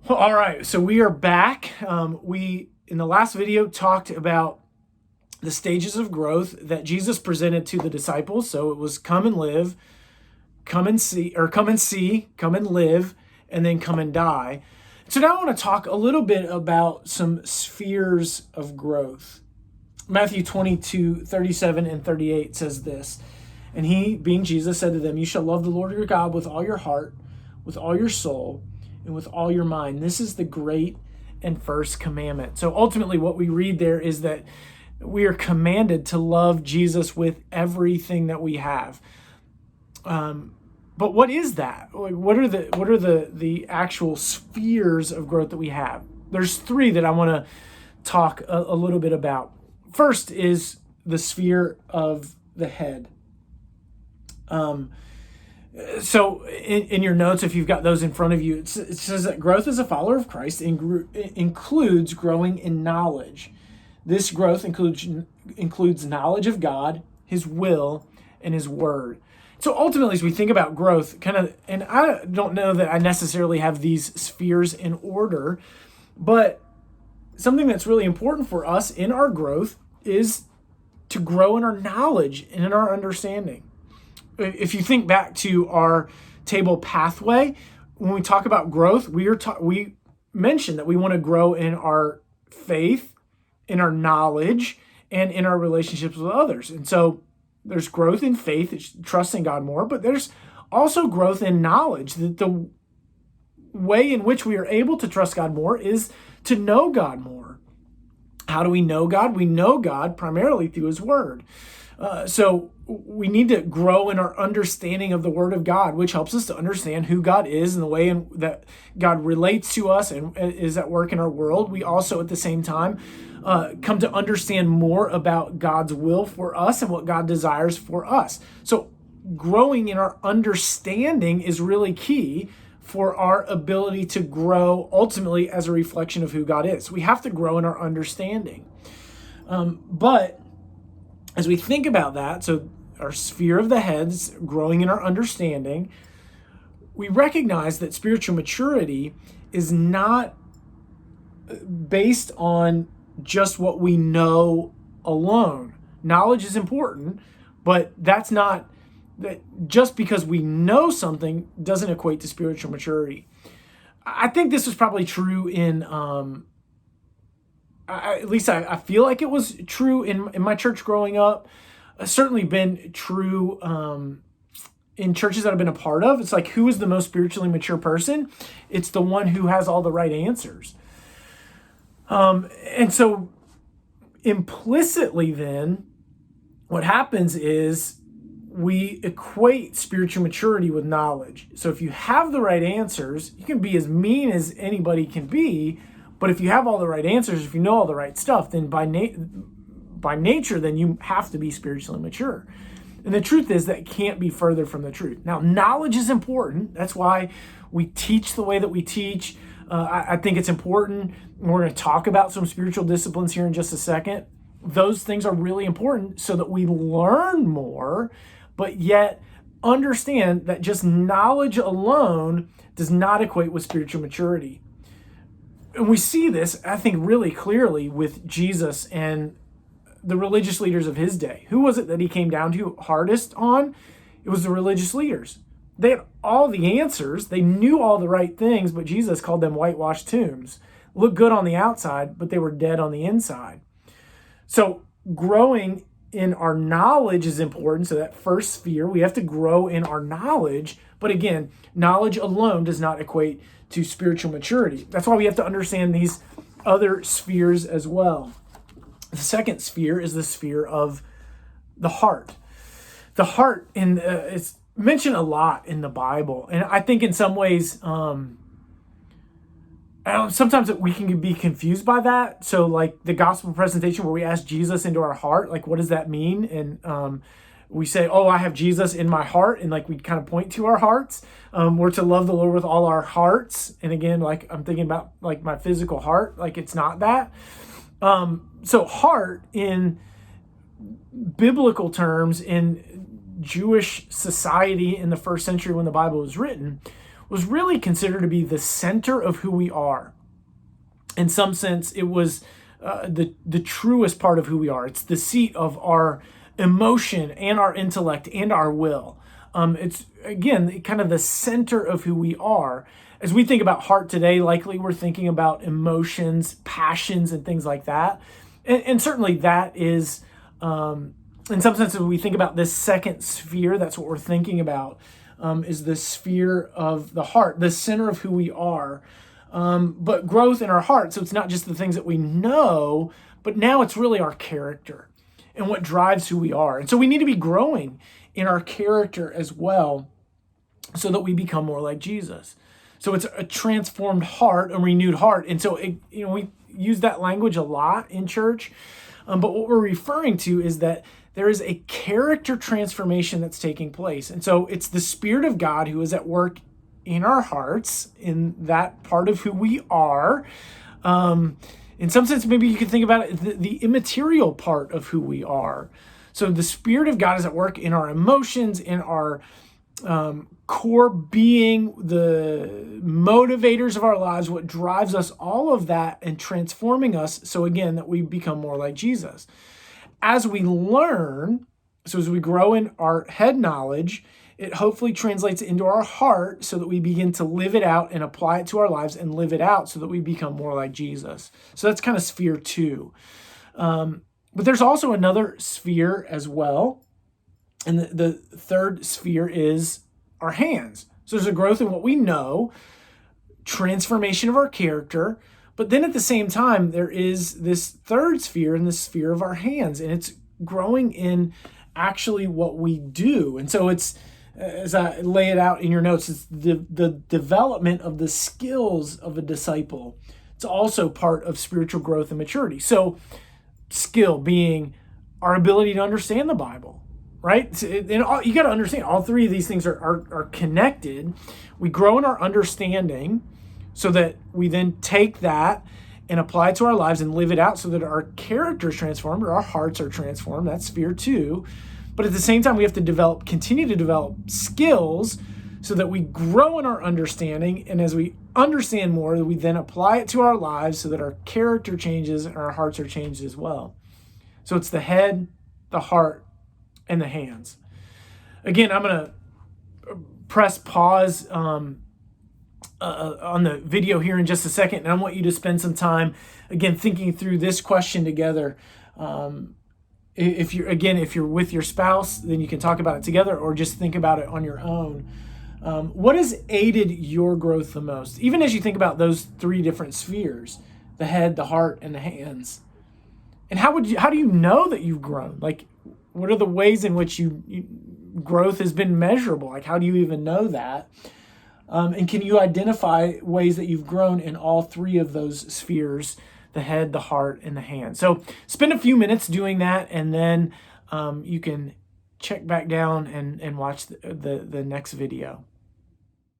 Well, all right, so we are back. We, in the last video, talked about the stages of growth that Jesus presented to the disciples. So it was come and live, come and see, come and live, and then come and die. So now I want to talk a little bit about some spheres of growth. Matthew 22:37 and 38 says this, and he, being Jesus, said to them, "You shall love the Lord your God with all your heart, with all your soul, and with all your mind. This is the great and first commandment." So ultimately what we read there is that we are commanded to love Jesus with everything that we have. But what is that? What are the actual spheres of growth that we have? There's three that I want to talk a little bit about. First is the sphere of the head. So in your notes, if you've got those in front of you, it says that growth as a follower of Christ includes growing in knowledge. This growth includes knowledge of God, His will, and His word. So ultimately, as we think about growth, and I don't know that I necessarily have these spheres in order, but something that's really important for us in our growth is to grow in our knowledge and in our understanding. If you think back to our table pathway, when we talk about growth, we mentioned that we want to grow in our faith, in our knowledge, and in our relationships with others. And so there's growth in faith, it's trusting God more, but there's also growth in knowledge. That the way in which we are able to trust God more is to know God more. How do we know God? We know God primarily through His word. So we need to grow in our understanding of the Word of God, which helps us to understand who God is and the way that God relates to us and is at work in our world. We also, at the same time, come to understand more about God's will for us and what God desires for us. So growing in our understanding is really key for our ability to grow ultimately as a reflection of who God is. We have to grow in our understanding. But as we think about that, so our sphere of the heads, growing in our understanding, we recognize that spiritual maturity is not based on just what we know alone. Knowledge is important, but that's not, that just because we know something doesn't equate to spiritual maturity. I think this was probably true in at least I feel like it was true in my church growing up. It's certainly been true in churches that I've been a part of. It's like, who is the most spiritually mature person? It's the one who has all the right answers. And so implicitly then, what happens is we equate spiritual maturity with knowledge. So if you have the right answers, you can be as mean as anybody can be. But if you have all the right answers, if you know all the right stuff, then by nature, then you have to be spiritually mature. And the truth is that can't be further from the truth. Now, knowledge is important. That's why we teach the way that we teach. I think it's important. We're going to talk about some spiritual disciplines here in just a second. Those things are really important so that we learn more, but yet understand that just knowledge alone does not equate with spiritual maturity. And we see this, I think, really clearly with Jesus and the religious leaders of his day. Who was it that he came down to hardest on? It was the religious leaders. They had all the answers. They knew all the right things, but Jesus called them whitewashed tombs. Looked good on the outside, but they were dead on the inside. So growing in our knowledge is important. So that first sphere, we have to grow in our knowledge. But again, knowledge alone does not equate to spiritual maturity. That's why we have to understand these other spheres as well. The second sphere is the sphere of the heart. The heart it's mentioned a lot in the Bible, and I think in some ways, sometimes we can be confused by that. So, like the gospel presentation where we ask Jesus into our heart, like what does that mean? And we say, "Oh, I have Jesus in my heart," and like we kind of point to our hearts. We're to love the Lord with all our hearts, and again, like I'm thinking about like my physical heart, like it's not that. So heart in biblical terms, in Jewish society in the first century when the Bible was written, was really considered to be the center of who we are. In some sense, it was the truest part of who we are. It's the seat of our emotion and our intellect and our will. It's, again, kind of the center of who we are. As we think about heart today, likely we're thinking about emotions, passions, and things like that. And certainly that is, in some sense, when we think about this second sphere, that's what we're thinking about, is the sphere of the heart, the center of who we are. But growth in our heart, so it's not just the things that we know, but now it's really our character and what drives who we are. And so we need to be growing in our character as well so that we become more like Jesus. So it's a transformed heart, a renewed heart. And so, we use that language a lot in church. But what we're referring to is that there is a character transformation that's taking place. And so it's the Spirit of God who is at work in our hearts, in that part of who we are. In some sense, maybe you could think about it, the immaterial part of who we are. So the Spirit of God is at work in our emotions, in our core being, the motivators of our lives, what drives us, all of that, and transforming us so, again, that we become more like Jesus. As we learn, so as we grow in our head knowledge, it hopefully translates into our heart so that we begin to live it out and apply it to our lives and live it out so that we become more like Jesus. So that's kind of sphere 2. But there's also another sphere as well. And the third sphere is our hands. So there's a growth in what we know, transformation of our character, but then at the same time, there is this third sphere, in the sphere of our hands, and it's growing in actually what we do. And so it's, as I lay it out in your notes, it's the development of the skills of a disciple. It's also part of spiritual growth and maturity. So skill being our ability to understand the Bible, right? And you got to understand all three of these things are connected. We grow in our understanding so that we then take that and apply it to our lives and live it out so that our character is transformed or our hearts are transformed. That's sphere 2. But at the same time, we have to continue to develop skills so that we grow in our understanding. And as we understand more, we then apply it to our lives so that our character changes and our hearts are changed as well. So it's the head, the heart, and the hands. Again, I'm going to press pause on the video here in just a second, and I want you to spend some time, again, thinking through this question together. If you're with your spouse, then you can talk about it together or just think about it on your own. What has aided your growth the most? Even as you think about those 3 different spheres, the head, the heart, and the hands. And how do you know that you've grown? Like, what are the ways in which growth has been measurable? Like, how do you even know that? And can you identify ways that you've grown in all 3 of those spheres, the head, the heart, and the hand? So spend a few minutes doing that, and then you can check back down and watch the next video.